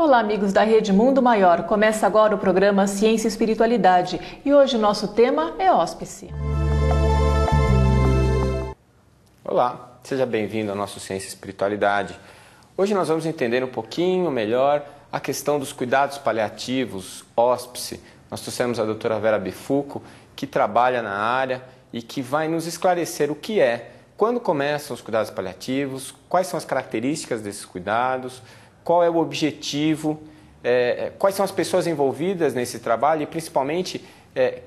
Olá, amigos da Rede Mundo Maior. Começa agora o programa Ciência e Espiritualidade e hoje o nosso tema é hóspice. Olá, seja bem-vindo ao nosso Ciência e Espiritualidade. Hoje nós vamos entender um pouquinho melhor a questão dos cuidados paliativos, hóspice. Nós trouxemos a doutora Vera Bifuco, que trabalha na área e que vai nos esclarecer o que é, quando começam os cuidados paliativos, quais são as características desses cuidados, qual é o objetivo, quais são as pessoas envolvidas nesse trabalho e, principalmente,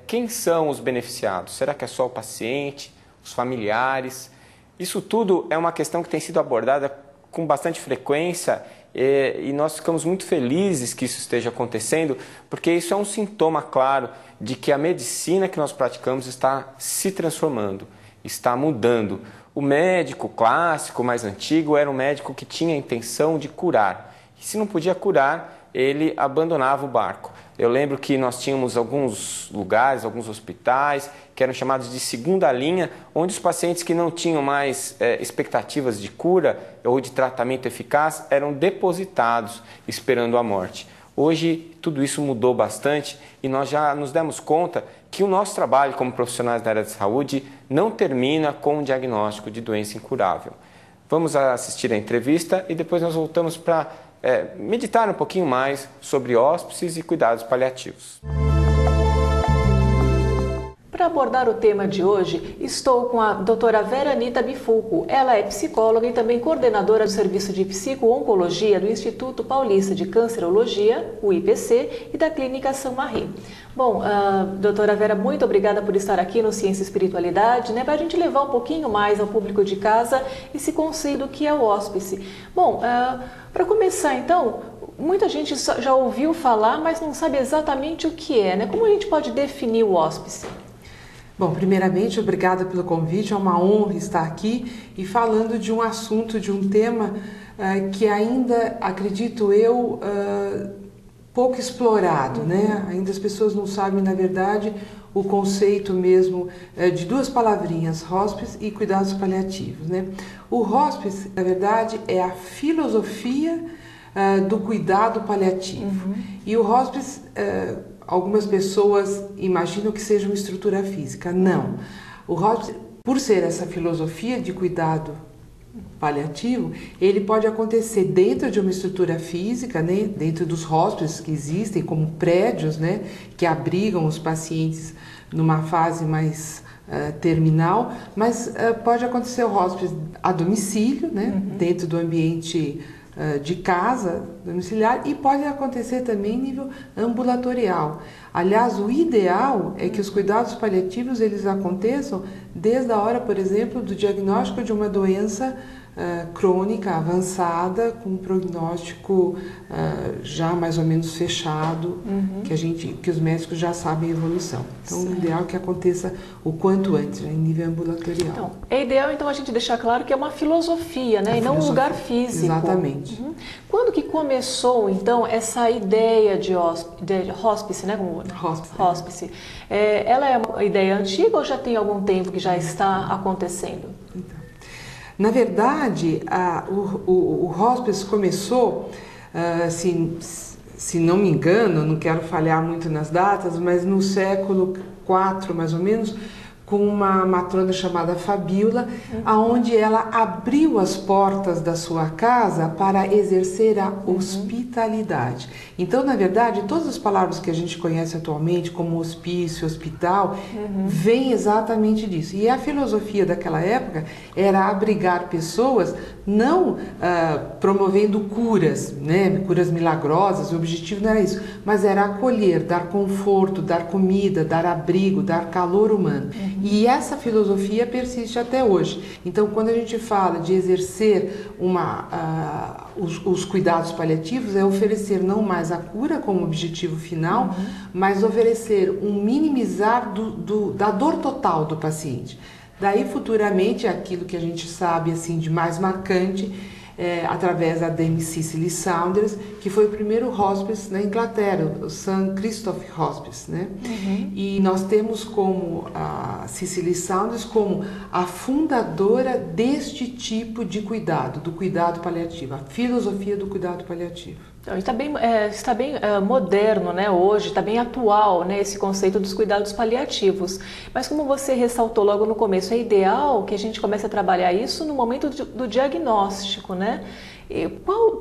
quem são os beneficiados? Será que é só o paciente, os familiares? Isso tudo é uma questão que tem sido abordada com bastante frequência e nós ficamos muito felizes que isso esteja acontecendo, porque isso é um sintoma claro de que a medicina que nós praticamos está se transformando, está mudando. O médico clássico, mais antigo, era um médico que tinha a intenção de curar. E se não podia curar, ele abandonava o barco. Eu lembro que nós tínhamos alguns lugares, alguns hospitais, que eram chamados de segunda linha, onde os pacientes que não tinham mais expectativas de cura ou de tratamento eficaz eram depositados esperando a morte. Hoje tudo isso mudou bastante e nós já nos demos conta que o nosso trabalho como profissionais da área de saúde não termina com um diagnóstico de doença incurável. Vamos assistir a entrevista e depois nós voltamos para meditar um pouquinho mais sobre hóspices e cuidados paliativos. Para abordar o tema de hoje, estou com a doutora Vera Anita Bifuco. Ela é psicóloga e também coordenadora do Serviço de Psico-Oncologia do Instituto Paulista de Cancerologia, o IPC, e da Clínica São Marri. Bom, doutora Vera, muito obrigada por estar aqui no Ciência e Espiritualidade, para a gente levar um pouquinho mais ao público de casa esse conceito que é o hóspice. Bom, para começar então, muita gente já ouviu falar, mas não sabe exatamente o que é, Como a gente pode definir o hóspice? Bom, primeiramente, obrigada pelo convite, é uma honra estar aqui e falando de um assunto, de um tema que ainda, acredito eu, pouco explorado, Ainda as pessoas não sabem, na verdade, o conceito mesmo de duas palavrinhas, hóspice e cuidados paliativos, O hóspice, na verdade, é a filosofia do cuidado paliativo. E o hóspice, algumas pessoas imaginam que seja uma estrutura física. Não. O hóspice, por ser essa filosofia de cuidado paliativo, ele pode acontecer dentro de uma estrutura física, dentro dos hóspices que existem, como prédios, que abrigam os pacientes numa fase mais terminal, mas pode acontecer o hóspice a domicílio, dentro do ambiente de casa domiciliar, e pode acontecer também em nível ambulatorial. Aliás, o ideal é que os cuidados paliativos eles aconteçam desde a hora, por exemplo, do diagnóstico de uma doença crônica, avançada, com um prognóstico já mais ou menos fechado, que os médicos já sabem a evolução. Então, o ideal é que aconteça o quanto antes, em nível ambulatorial. Então, é ideal a gente deixar claro que é uma filosofia, e não um lugar físico. Exatamente. Quando que começou, então, essa ideia de hóspice, como hóspice? Ela é uma ideia antiga ou já tem algum tempo que já está acontecendo? Então, na verdade, o hóspice começou, se não me engano, não quero falhar muito nas datas, mas no século IV, mais ou menos, com uma matrona chamada Fabíola, aonde ela abriu as portas da sua casa para exercer a hospitalidade. Então, na verdade, todas as palavras que a gente conhece atualmente, como hospício, hospital, vem exatamente disso. E a filosofia daquela época era abrigar pessoas, não promovendo curas, curas milagrosas, o objetivo não era isso, mas era acolher, dar conforto, dar comida, dar abrigo, dar calor humano. E essa filosofia persiste até hoje. Então, quando a gente fala de exercer os cuidados paliativos, é oferecer não mais a cura como objetivo final, mas oferecer um minimizar da dor total do paciente. Daí, futuramente, aquilo que a gente sabe assim de mais marcante, através da Dame Cicely Saunders, que foi o primeiro hospice na Inglaterra, o St. Christoph Hospice, E nós temos como a Cicely Saunders como a fundadora deste tipo de cuidado, do cuidado paliativo, a filosofia do cuidado paliativo. Então, está bem moderno, né, hoje, está bem atual, né, esse conceito dos cuidados paliativos. Mas como você ressaltou logo no começo, é ideal que a gente comece a trabalhar isso no momento do diagnóstico, né?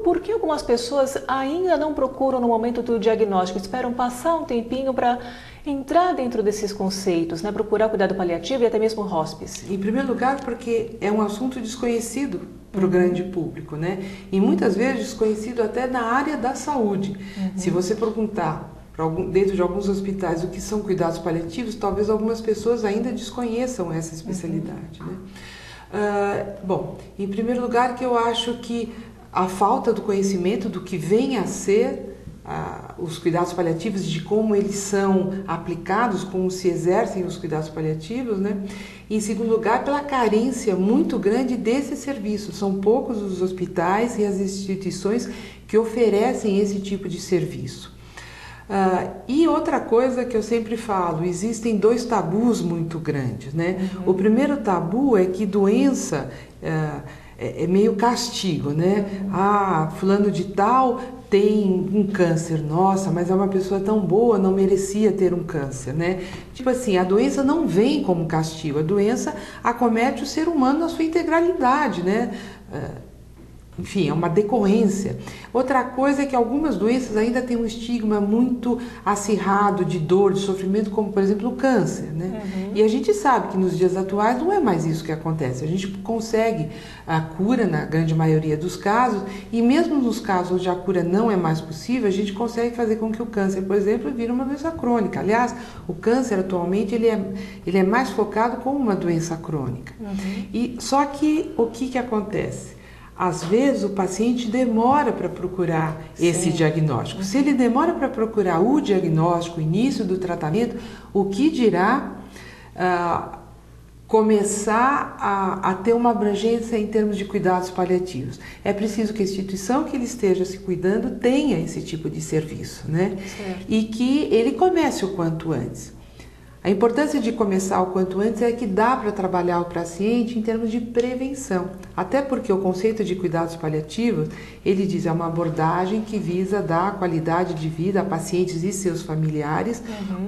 Por que algumas pessoas ainda não procuram no momento do diagnóstico, esperam passar um tempinho para entrar dentro desses conceitos, né? Procurar cuidado paliativo e até mesmo hospice? Em primeiro lugar, porque é um assunto desconhecido para o grande público, né? E muitas vezes desconhecido até na área da saúde. Se você perguntar dentro de alguns hospitais o que são cuidados paliativos, talvez algumas pessoas ainda desconheçam essa especialidade, né? Bom, em primeiro lugar, que eu acho que a falta do conhecimento do que vem a ser os cuidados paliativos, de como eles são aplicados, como se exercem os cuidados paliativos, né? Em segundo lugar, pela carência muito grande desse serviço. São poucos os hospitais e as instituições que oferecem esse tipo de serviço. E outra coisa que eu sempre falo, existem dois tabus muito grandes, né? O primeiro tabu é que doença é meio castigo, né? Fulano de tal tem um câncer, nossa, mas é uma pessoa tão boa, não merecia ter um câncer, né? Tipo assim, a doença não vem como castigo, a doença acomete o ser humano na sua integralidade, né? Enfim, é uma decorrência. Outra coisa é que algumas doenças ainda têm um estigma muito acirrado de dor, de sofrimento, como por exemplo o câncer, né? E a gente sabe que nos dias atuais não é mais isso que acontece. A gente consegue a cura na grande maioria dos casos, e mesmo nos casos onde a cura não é mais possível, a gente consegue fazer com que o câncer, por exemplo, vire uma doença crônica. Aliás, o câncer atualmente ele é mais focado como uma doença crônica. E só que o que acontece? Às vezes o paciente demora para procurar esse diagnóstico. Se ele demora para procurar o diagnóstico, o início do tratamento, o que dirá começar a ter uma abrangência em termos de cuidados paliativos? É preciso que a instituição que ele esteja se cuidando tenha esse tipo de serviço, né? E que ele comece o quanto antes. A importância de começar o quanto antes é que dá para trabalhar o paciente em termos de prevenção. Até porque o conceito de cuidados paliativos, ele diz, é uma abordagem que visa dar qualidade de vida a pacientes e seus familiares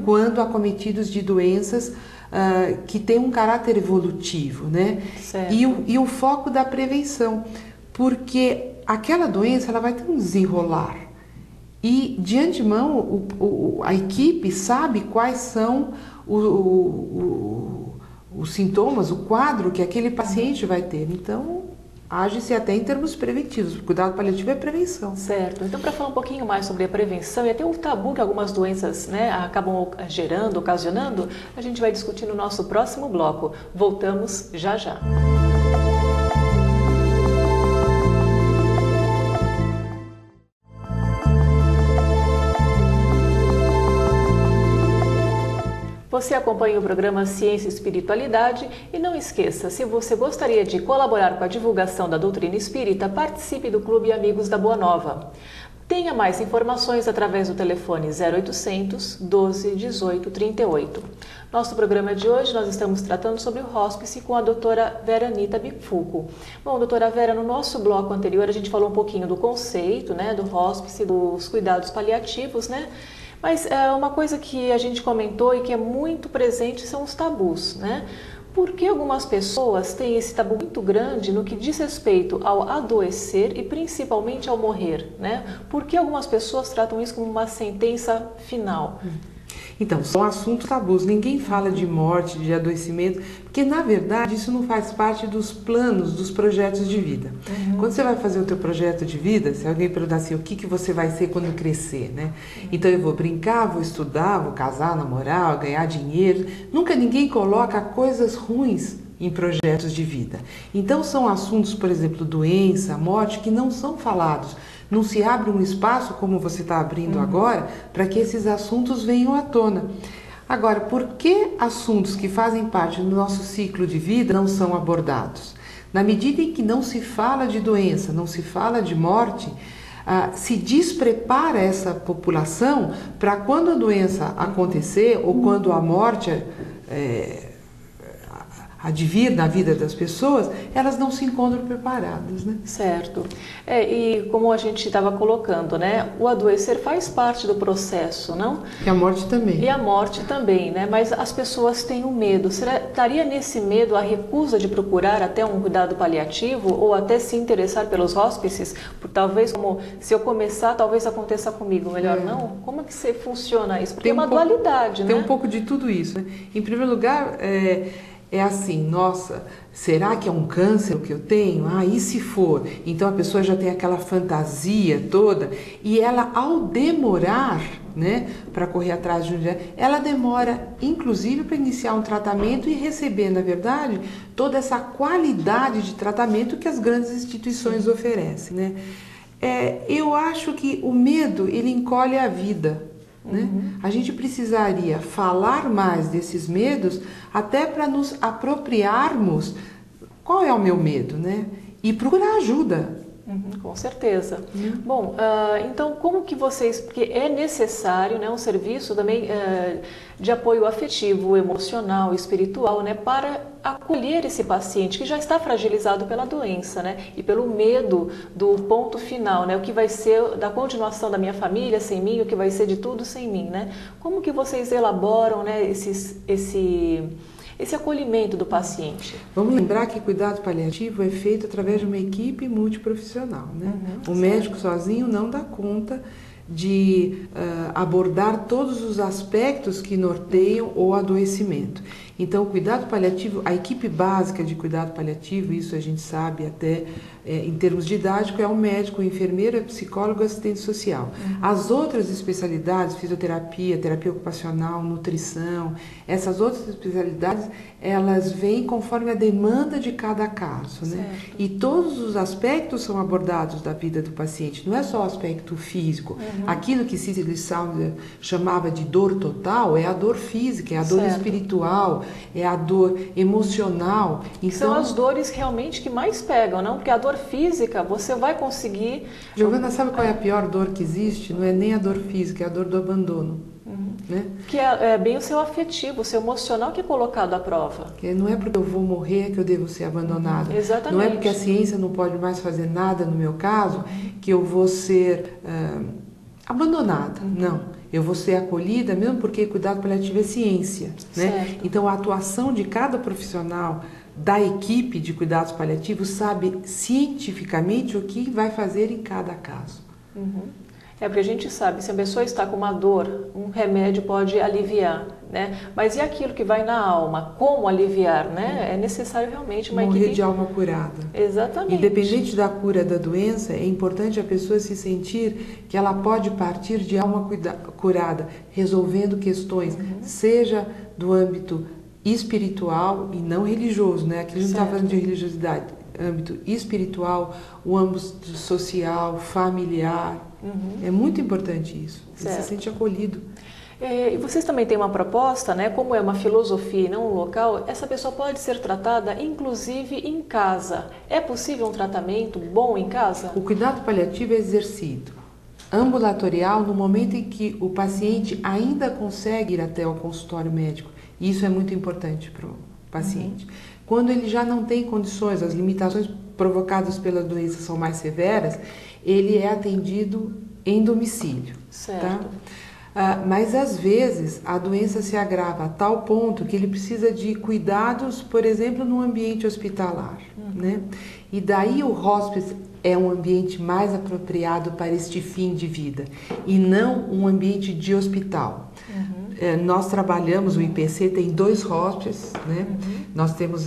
quando acometidos de doenças que têm um caráter evolutivo, né? E o foco da prevenção, porque aquela doença ela vai ter um desenrolar. E de antemão a equipe sabe quais são os sintomas, o quadro que aquele paciente vai ter. Então, age-se até em termos preventivos. O cuidado paliativo é prevenção. Certo. Então, para falar um pouquinho mais sobre a prevenção e até o tabu que algumas doenças, né, acabam gerando, ocasionando, a gente vai discutir no nosso próximo bloco. Voltamos já já. Você acompanha o programa Ciência e Espiritualidade e não esqueça, se você gostaria de colaborar com a divulgação da doutrina espírita, participe do Clube Amigos da Boa Nova. Tenha mais informações através do telefone 0800 12 18 38. Nosso programa de hoje nós estamos tratando sobre o hospice com a doutora Vera Anita Bifuco. Bom, doutora Vera, no nosso bloco anterior a gente falou um pouquinho do conceito, né, do hospice, dos cuidados paliativos, né? Mas uma coisa que a gente comentou e que é muito presente são os tabus, né? Por que algumas pessoas têm esse tabu muito grande no que diz respeito ao adoecer e principalmente ao morrer, né? Por que algumas pessoas tratam isso como uma sentença final? Então, são assuntos tabus. Ninguém fala de morte, de adoecimento, porque, na verdade, isso não faz parte dos planos, dos projetos de vida. Quando você vai fazer o teu projeto de vida, se alguém perguntar assim, o que você vai ser quando crescer, né? Então, eu vou brincar, vou estudar, vou casar, namorar, ganhar dinheiro. Nunca ninguém coloca coisas ruins em projetos de vida. Então, são assuntos, por exemplo, doença, morte, que não são falados. Não se abre um espaço, como você está abrindo agora, para que esses assuntos venham à tona. Agora, por que assuntos que fazem parte do nosso ciclo de vida não são abordados? Na medida em que não se fala de doença, não se fala de morte, se desprepara essa população para quando a doença acontecer ou quando a morte advir na vida das pessoas, elas não se encontram preparadas, né? Certo. E como a gente estava colocando, né? O adoecer faz parte do processo, não? E a morte também. E a morte também, né? Mas as pessoas têm um medo. Estaria nesse medo a recusa de procurar até um cuidado paliativo ou até se interessar pelos hóspices? Por talvez, como se eu começar, talvez aconteça comigo, melhor não? Como é que funciona isso? Porque é uma dualidade, né? Tem um pouco de tudo isso, né? Em primeiro lugar, é assim, nossa, será que é um câncer o que eu tenho? Ah, e se for? Então a pessoa já tem aquela fantasia toda e ela, ao demorar, né, para correr atrás de um dia, ela demora, inclusive, para iniciar um tratamento e receber, na verdade, toda essa qualidade de tratamento que as grandes instituições oferecem, né? Eu acho que o medo, ele encolhe a vida. Né? A gente precisaria falar mais desses medos até para nos apropriarmos qual é o meu medo, né? E procurar ajuda. Com certeza. Bom, então como que vocês, porque é necessário, né, um serviço também de apoio afetivo, emocional, espiritual, né, para acolher esse paciente que já está fragilizado pela doença, né, e pelo medo do ponto final, né, o que vai ser da continuação da minha família sem mim, o que vai ser de tudo sem mim, né? Como que vocês elaboram, né, esse acolhimento do paciente? Vamos lembrar que cuidado paliativo é feito através de uma equipe multiprofissional, né? O médico sozinho não dá conta de abordar todos os aspectos que norteiam o adoecimento. Então, o cuidado paliativo, a equipe básica de cuidado paliativo, isso a gente sabe até em termos didáticos, é o médico, o enfermeiro, o psicólogo, o assistente social. As outras especialidades, fisioterapia, terapia ocupacional, nutrição, essas outras especialidades, elas vêm conforme a demanda de cada caso, né? E todos os aspectos são abordados da vida do paciente, não é só o aspecto físico. Aquilo que Cicely Saunders chamava de dor total é a dor física, é a dor espiritual, é a dor emocional. Então, são as dores realmente que mais pegam, não? Porque a dor física você vai conseguir... Giovana, sabe qual é a pior dor que existe? Não é nem a dor física, é a dor do abandono. Né? Que é bem o seu afetivo, o seu emocional que é colocado à prova. Não é porque eu vou morrer que eu devo ser abandonado. Exatamente. Não é porque a ciência não pode mais fazer nada no meu caso que eu vou ser abandonada. Não. Eu vou ser acolhida, mesmo porque cuidado paliativo é ciência. Né? Então, a atuação de cada profissional da equipe de cuidados paliativos sabe cientificamente o que vai fazer em cada caso. Porque a gente sabe, se a pessoa está com uma dor, um remédio pode aliviar, né? Mas e aquilo que vai na alma? Como aliviar, né? É necessário realmente uma equipe... Morrer de alma curada. Exatamente. Independente da cura da doença, é importante a pessoa se sentir que ela pode partir de alma curada, resolvendo questões, seja do âmbito espiritual e não religioso, né? Aqui a gente não está falando de religiosidade, âmbito espiritual, o âmbito social, familiar. É muito importante isso. Você se sente acolhido. E vocês também têm uma proposta, né? Como é uma filosofia e não um local, essa pessoa pode ser tratada inclusive em casa. É possível um tratamento bom em casa? O cuidado paliativo é exercido ambulatorial no momento em que o paciente ainda consegue ir até o consultório médico. E isso é muito importante para o paciente. Quando ele já não tem condições, as limitações provocadas pela doença são mais severas, ele é atendido em domicílio. Certo. Tá? Mas às vezes a doença se agrava a tal ponto que ele precisa de cuidados, por exemplo, no ambiente hospitalar. Né? E daí o hospice é um ambiente mais apropriado para este fim de vida e não um ambiente de hospital. Nós trabalhamos, o IPC tem 2 hospices, né? Nós temos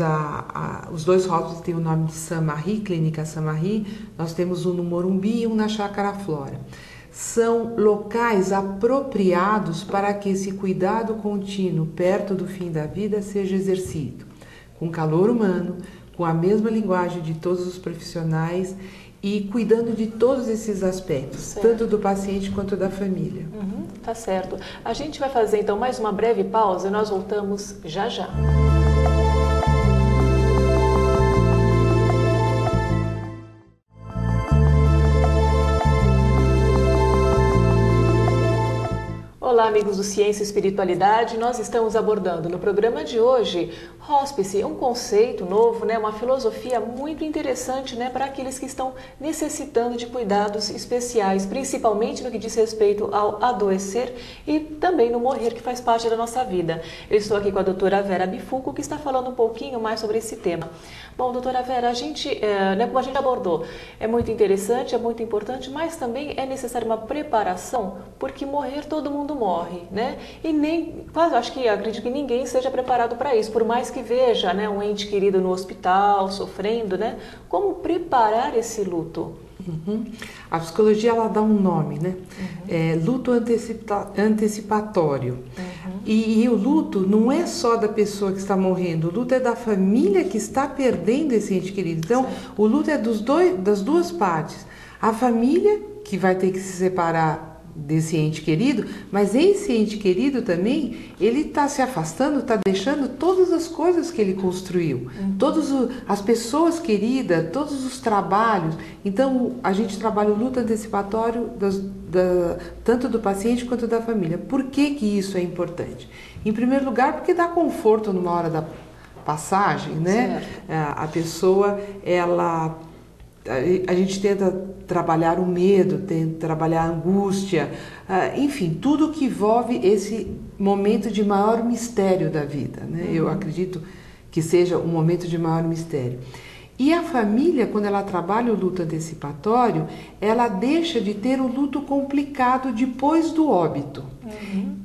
os 2 hospices têm o nome de Saint-Marie, Clínica Saint-Marie, nós temos um no Morumbi e um na Chácara Flora. São locais apropriados para que esse cuidado contínuo perto do fim da vida seja exercido, com calor humano, com a mesma linguagem de todos os profissionais e cuidando de todos esses aspectos, tanto do paciente quanto da família. Tá certo. A gente vai fazer então mais uma breve pausa e nós voltamos já já. Olá, amigos do Ciência e Espiritualidade. Nós estamos abordando no programa de hoje Hospice é um conceito novo, né? Uma filosofia muito interessante, né? Para aqueles que estão necessitando de cuidados especiais, principalmente no que diz respeito ao adoecer e também no morrer, que faz parte da nossa vida. Eu estou aqui com a doutora Vera Bifulco, que está falando um pouquinho mais sobre esse tema. Bom, doutora Vera, a gente, né, como a gente abordou, é muito interessante, é muito importante, mas também é necessária uma preparação, porque morrer todo mundo morre, né? E nem, quase, acredito que ninguém seja preparado para isso, por mais que veja, né, um ente querido no hospital, sofrendo, né? Como preparar esse luto? A psicologia, ela dá um nome, né? Luto antecipatório. E o luto não é só da pessoa que está morrendo, o luto é da família que está perdendo esse ente querido. Então, o luto é das duas partes. A família, que vai ter que se separar desse ente querido, mas esse ente querido também, ele está se afastando, está deixando todas as coisas que ele construiu, todas as pessoas queridas, todos os trabalhos. Então, a gente trabalha o luto antecipatório tanto do paciente quanto da família. Por que isso é importante? Em primeiro lugar, porque dá conforto numa hora da passagem, né? A pessoa, a gente tenta trabalhar o medo, tenta trabalhar a angústia, enfim, tudo que envolve esse momento de maior mistério da vida, né? Eu acredito que seja um momento de maior mistério. E a família, quando ela trabalha o luto antecipatório, ela deixa de ter o luto complicado depois do óbito.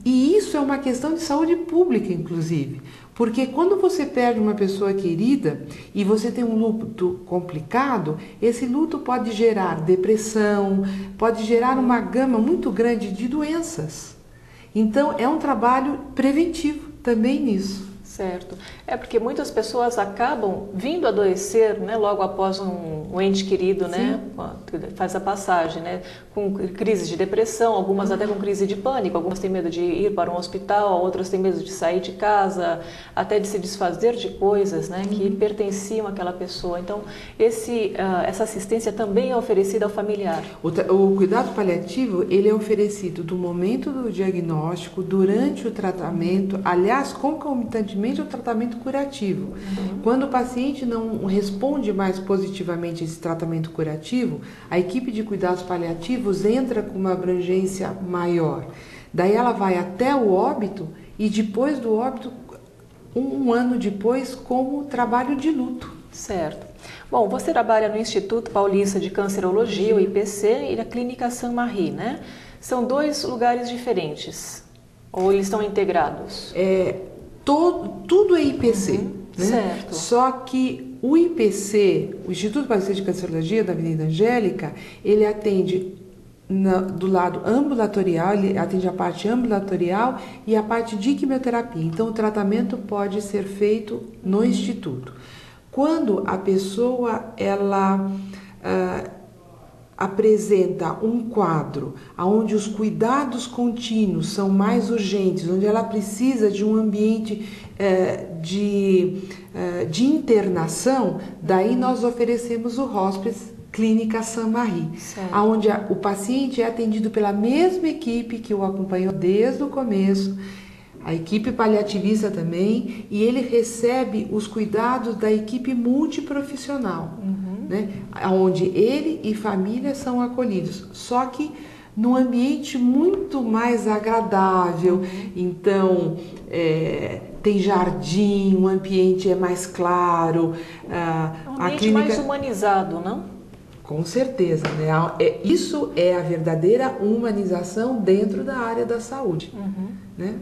E isso é uma questão de saúde pública, inclusive. Porque quando você perde uma pessoa querida e você tem um luto complicado, esse luto pode gerar depressão, pode gerar uma gama muito grande de doenças. Então, é um trabalho preventivo também nisso. Certo. É porque muitas pessoas acabam vindo adoecer, né, logo após um ente querido, né, faz a passagem, né, com crise de depressão, algumas até com crise de pânico, algumas têm medo de ir para um hospital, outras têm medo de sair de casa, até de se desfazer de coisas, né, que pertenciam àquela pessoa. Então, essa assistência também é oferecida ao familiar. O cuidado paliativo, ele é oferecido do momento do diagnóstico, durante o tratamento, aliás, concomitantemente ao tratamento curativo. Quando o paciente não responde mais positivamente a esse tratamento curativo, a equipe de cuidados paliativos entra com uma abrangência maior. Daí ela vai até o óbito e depois do óbito, um ano depois, como trabalho de luto. Certo. Bom, você trabalha no Instituto Paulista de Cancerologia, o IPC, e na Clínica Saint-Marie, né? São dois lugares diferentes, ou eles estão integrados? Tudo é IPC, né? Certo. Só que o IPC, o Instituto Paulista de Cancerologia da Avenida Angélica, ele atende do lado ambulatorial, ele atende a parte ambulatorial e a parte de quimioterapia. Então, o tratamento pode ser feito no Instituto. Quando a pessoa, apresenta um quadro onde os cuidados contínuos são mais urgentes, onde ela precisa de um ambiente de internação, daí nós oferecemos o Hospice Clínica Saint-Marie, onde o paciente é atendido pela mesma equipe que o acompanhou desde o começo, a equipe paliativista também, e ele recebe os cuidados da equipe multiprofissional, né? Onde ele e família são acolhidos, só que num ambiente muito mais agradável. Então, tem jardim, o ambiente é mais claro. Um ambiente mais humanizado, não? Com certeza, né? Isso é a verdadeira humanização dentro da área da saúde, né?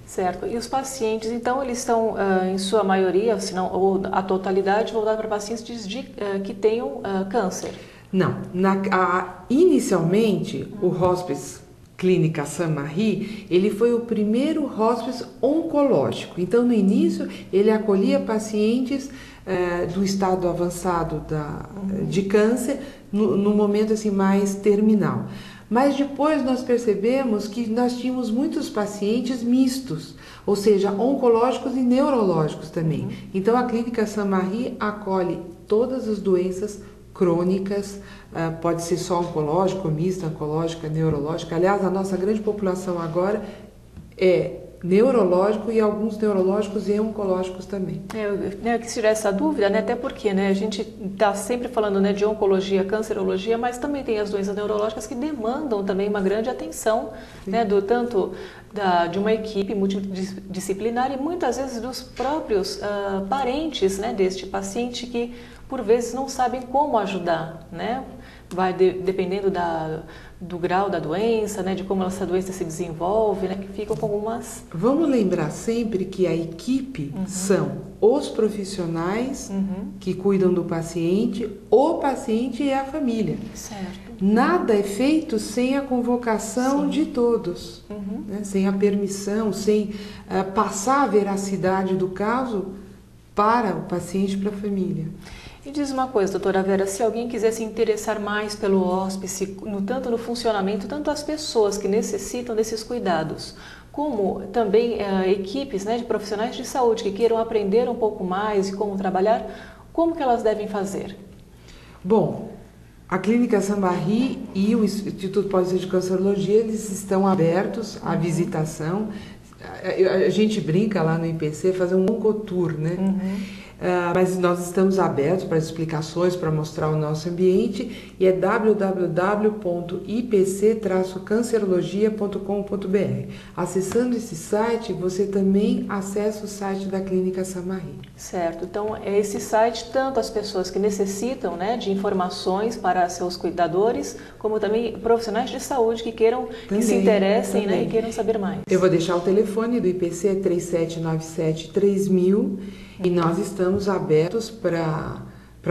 Certo. E os pacientes, então, eles estão, em sua maioria, se não, ou a totalidade, voltados para pacientes que tenham câncer? Não. Inicialmente, o Hospice Clínica Saint-Marie, ele foi o primeiro hospice oncológico. Então, no início, ele acolhia pacientes do estado avançado de câncer, no momento assim, mais terminal. Mas depois nós percebemos que nós tínhamos muitos pacientes mistos, ou seja, oncológicos e neurológicos também. Então a Clínica Saint-Marie acolhe todas as doenças crônicas, pode ser só oncológico, mista, oncológica, neurológica. Aliás, a nossa grande população agora é neurológico e alguns neurológicos e oncológicos também. Eu quis tirar essa dúvida, né? Até porque, né, a gente está sempre falando, né, de oncologia, cancerologia, mas também tem as doenças neurológicas que demandam também uma grande atenção, né, de uma equipe multidisciplinar e muitas vezes dos próprios parentes, né, deste paciente que por vezes não sabem como ajudar, né? Vai dependendo do grau da doença, né, de como essa doença se desenvolve, né, que ficam com algumas... Vamos lembrar sempre que a equipe são os profissionais que cuidam do paciente, o paciente e a família. Certo. Nada é feito sem a convocação de todos, né, sem a permissão, sem passar a veracidade do caso para o paciente e para a família. E diz uma coisa, doutora Vera, se alguém quiser se interessar mais pelo hóspice, tanto no funcionamento, tanto as pessoas que necessitam desses cuidados, como também equipes, né, de profissionais de saúde que queiram aprender um pouco mais e como trabalhar, como que elas devem fazer? Bom, a Clínica Sambarri e o Instituto Paulista de Cancerologia, eles estão abertos à visitação. A gente brinca lá no IPC, fazer um oncotour, né? Mas nós estamos abertos para explicações, para mostrar o nosso ambiente, e é www.ipc-cancerologia.com.br. Acessando esse site, você também acessa o site da Clínica Sambarri. Certo, então é esse site, tanto as pessoas que necessitam, né, de informações para seus cuidadores, como também profissionais de saúde que queiram, que se interessem, né, e queiram saber mais. Eu vou deixar o telefone do IPC, é 3797-3000, e nós estamos abertos para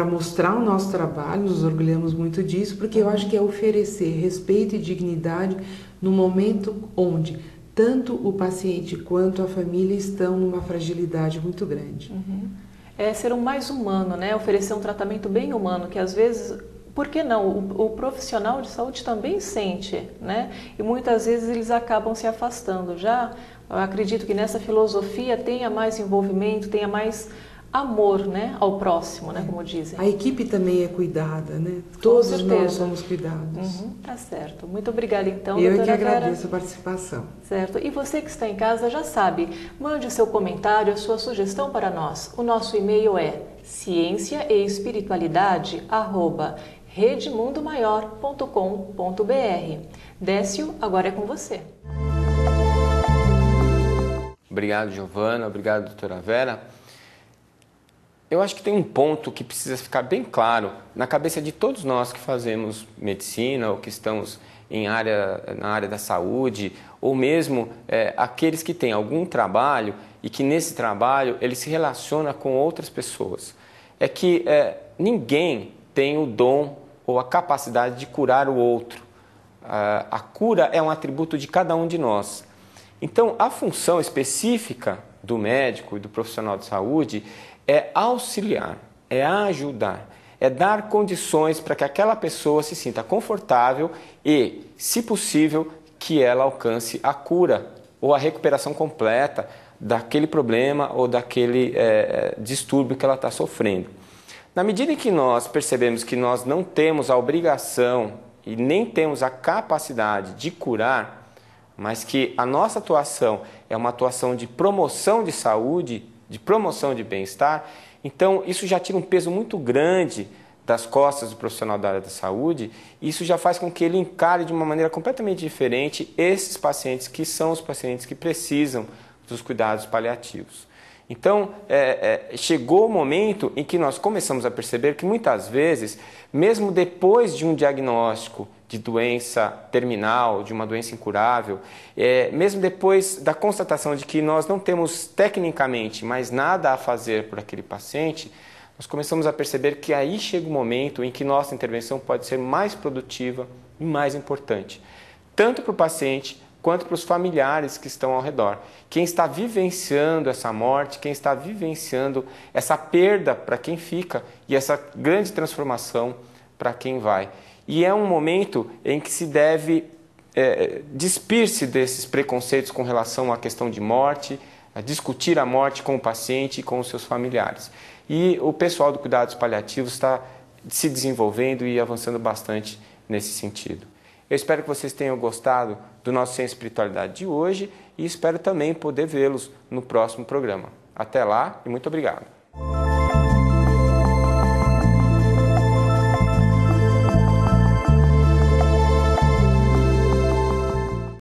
mostrar o nosso trabalho, nos orgulhamos muito disso, porque eu acho que é oferecer respeito e dignidade no momento onde tanto o paciente quanto a família estão numa fragilidade muito grande. É ser um mais humano, né? Oferecer um tratamento bem humano, que às vezes, por que não? O profissional de saúde também sente, né? E muitas vezes eles acabam se afastando. Já eu acredito que nessa filosofia tenha mais envolvimento, tenha mais amor, né, ao próximo, né, como dizem. A equipe também é cuidada, né? Todos nós somos cuidados. Tá certo. Muito obrigada, então, eu doutora que agradeço Vera. a participação. Certo. E você que está em casa já sabe, mande o seu comentário, a sua sugestão para nós. O nosso e-mail é cienciaeespiritualidade@redemundomaior.com.br. Décio, agora é com você. Obrigado, Giovana. Obrigado, doutora Vera. Eu acho que tem um ponto que precisa ficar bem claro na cabeça de todos nós que fazemos medicina ou que estamos na área da saúde, ou mesmo aqueles que têm algum trabalho e que nesse trabalho ele se relaciona com outras pessoas. É que ninguém tem o dom ou a capacidade de curar o outro. A cura é um atributo de cada um de nós. Então, a função específica do médico e do profissional de saúde é auxiliar, é ajudar, é dar condições para que aquela pessoa se sinta confortável e, se possível, que ela alcance a cura ou a recuperação completa daquele problema ou daquele distúrbio que ela está sofrendo. Na medida em que nós percebemos que nós não temos a obrigação e nem temos a capacidade de curar, mas que a nossa atuação é uma atuação de promoção de saúde, de promoção de bem-estar, então isso já tira um peso muito grande das costas do profissional da área da saúde, e isso já faz com que ele encare de uma maneira completamente diferente esses pacientes que são os pacientes que precisam dos cuidados paliativos. Então, chegou o momento em que nós começamos a perceber que muitas vezes, mesmo depois de um diagnóstico de doença terminal, de uma doença incurável, mesmo depois da constatação de que nós não temos tecnicamente mais nada a fazer por aquele paciente, nós começamos a perceber que aí chega o momento em que nossa intervenção pode ser mais produtiva e mais importante, tanto para o paciente quanto para os familiares que estão ao redor. Quem está vivenciando essa morte, quem está vivenciando essa perda para quem fica e essa grande transformação para quem vai. E é um momento em que se deve despir-se desses preconceitos com relação à questão de morte, a discutir a morte com o paciente e com os seus familiares. E o pessoal do Cuidados Paliativos está se desenvolvendo e avançando bastante nesse sentido. Eu espero que vocês tenham gostado do nosso Ciência e Espiritualidade de hoje e espero também poder vê-los no próximo programa. Até lá e muito obrigado.